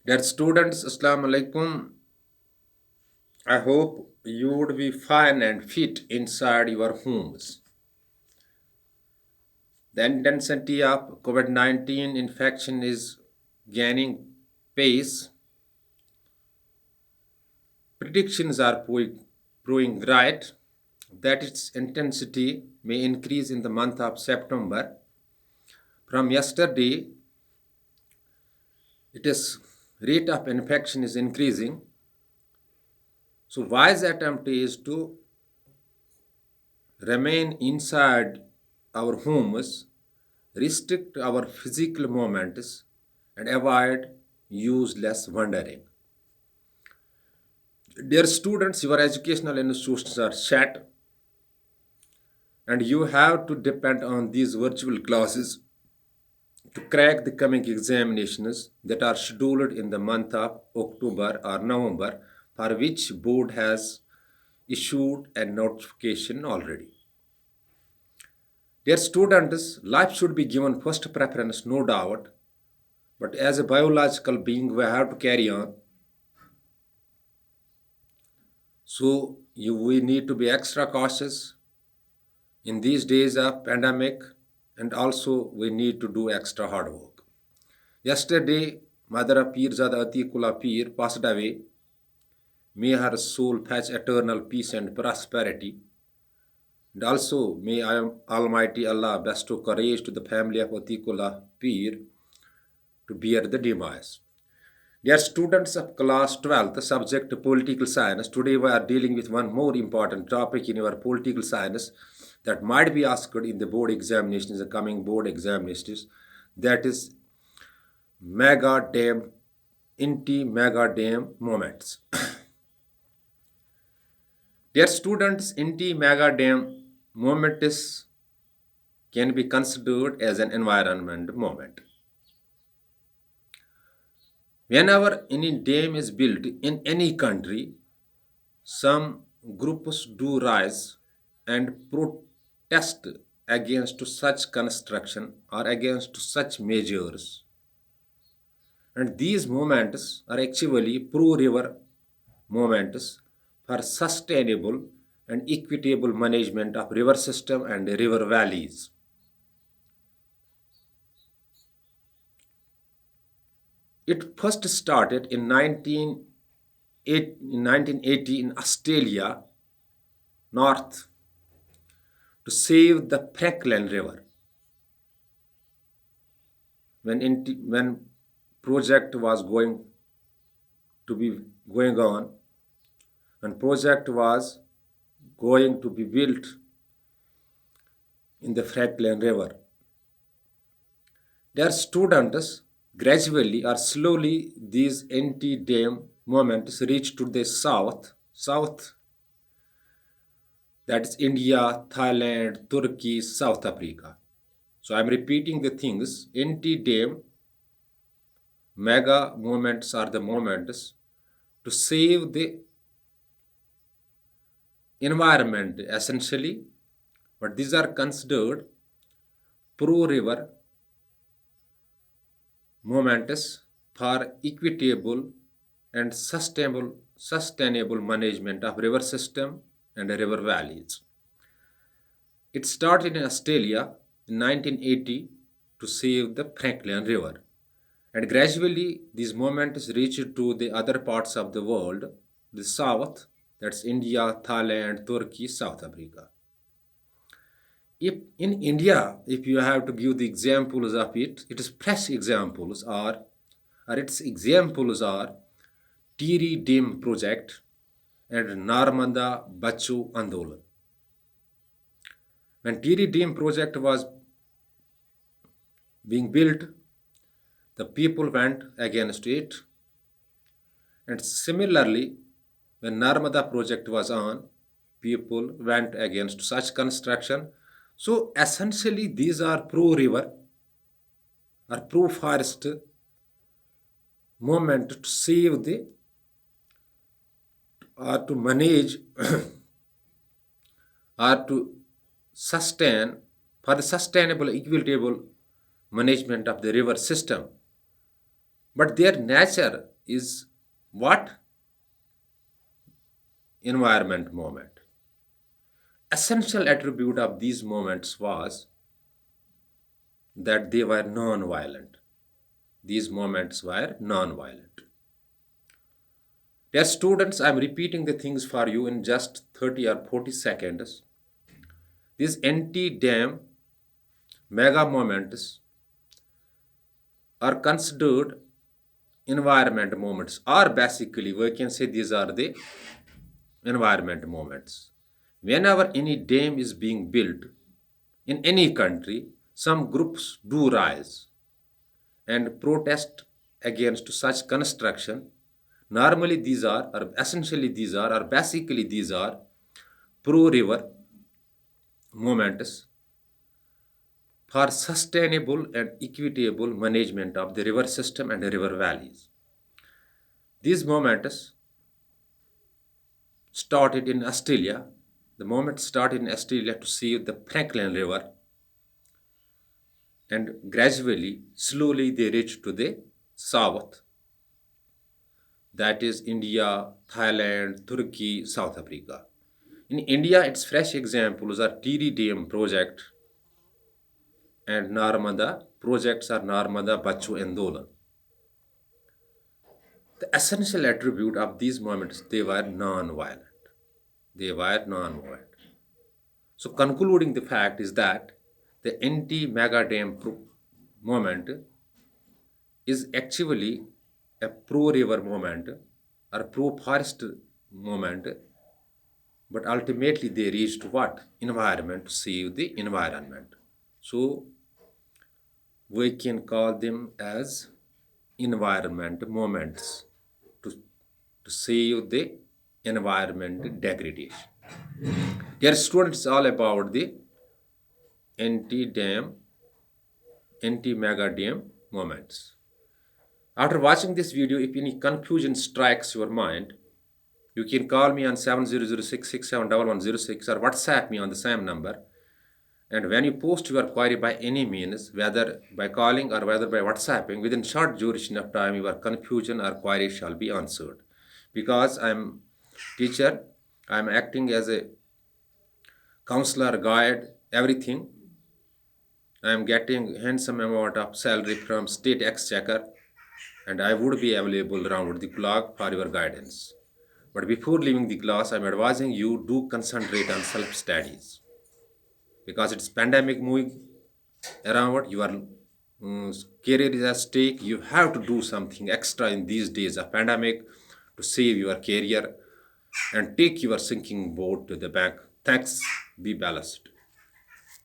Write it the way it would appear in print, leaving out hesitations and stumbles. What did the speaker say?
Dear students, Assalamu alaikum. I hope you would be fine and fit inside your homes. The intensity of COVID 19 infection is gaining pace. Predictions are proving right that its intensity may increase in the month of September. From yesterday, its rate of infection is increasing. So, wise attempt is to remain inside our homes, restrict our physical movements, and avoid useless wandering. Dear students, your educational institutions are shut, and you have to depend on these virtual classes to crack the coming examinations that are scheduled in the month of October or November, for which board has issued a notification already. Dear students, life should be given first preference, no doubt, but as a biological being, we have to carry on. So we need to be extra cautious in these days of pandemic, and also we need to do extra hard work. Yesterday, Mother of Pirzada Atikullah Pir passed away. May her soul fetch eternal peace and prosperity. And also, may Almighty Allah bestow courage to the family of Atikullah Pir to bear the demise. Dear students of class 12th, subject political science, today we are dealing with one more important topic in your political science that might be asked in the board examinations, the coming board examinations, that is mega dam, anti-mega dam moments. Dear students, anti-mega dam moments can be considered as an environment moment. Whenever any dam is built in any country, some groups do rise and protest against such construction or against such measures. And these movements are actually pro-river movements for sustainable and equitable management of river system and river valleys. It first started in 1980 in Australia, North, to save the Franklin River. When project was going on, and project was going to be built in the Franklin River. Their students gradually or slowly these anti-dam movements reach to the south, that is India, Thailand, Turkey, South Africa. So I'm repeating the things. Anti-dam mega movements are the movements to save the environment essentially, but these are considered pro-river movements for equitable and sustainable management of river system and river valleys. It started in Australia in 1980 to save the Franklin River, and gradually these movements reached to the other parts of the world, the south, that's India, Thailand, Turkey, South Africa. If in India, if you have to give the examples of it, it is fresh examples or its examples are Tiri Dim project and Narmada Bachu Andolan. When Tiri Dim project was being built, the people went against it. And similarly, when Narmada project was on, people went against such construction. So essentially, these are pro-river or pro-forest movement to save the or to manage or to sustain for the sustainable, equitable management of the river system. But their nature is what? Environment movement. Essential attribute of these movements was that they were non-violent. These movements were non-violent. Dear students, I am repeating the things for you in just 30 or 40 seconds. These anti-dam mega movements are considered environment movements, or basically we can say these are the environment movements. Whenever any dam is being built in any country, some groups do rise and protest against such construction. Normally, these are, or essentially, these are, or basically, these are pro river movements for sustainable and equitable management of the river system and the river valleys. These movements started in Australia. The movement started in Australia to save the Franklin River, and gradually, slowly, they reached to the south, that is India, Thailand, Turkey, South Africa. In India, its fresh examples are TD Dam project and Narmada. Projects are Narmada, Bachu, and Dolan. The essential attribute of these movements, they were non-violent. They were non-violent. So concluding the fact is that the anti-mega dam movement is actually a pro-river movement or pro-forest movement, but ultimately they reached what? Environment, to save the environment. So we can call them as environment movements to, to save the environment degradation. Dear students, it's all about the anti-dam, anti-mega dam movements. After watching this video, if any confusion strikes your mind, you can call me on 7006671106 or WhatsApp me on the same number. And when you post your query by any means, whether by calling or whether by WhatsApping, within short duration of time, your confusion or query shall be answered. Because I'm teacher, I'm acting as a counselor, guide, everything. I'm getting handsome amount of salary from state exchequer, and I would be available around the clock for your guidance. But before leaving the class, I'm advising you do concentrate on self-studies because it's pandemic moving around. Your career is at stake. You have to do something extra in these days of pandemic to save your career and take your sinking boat to the bank. Thanks. Be balanced.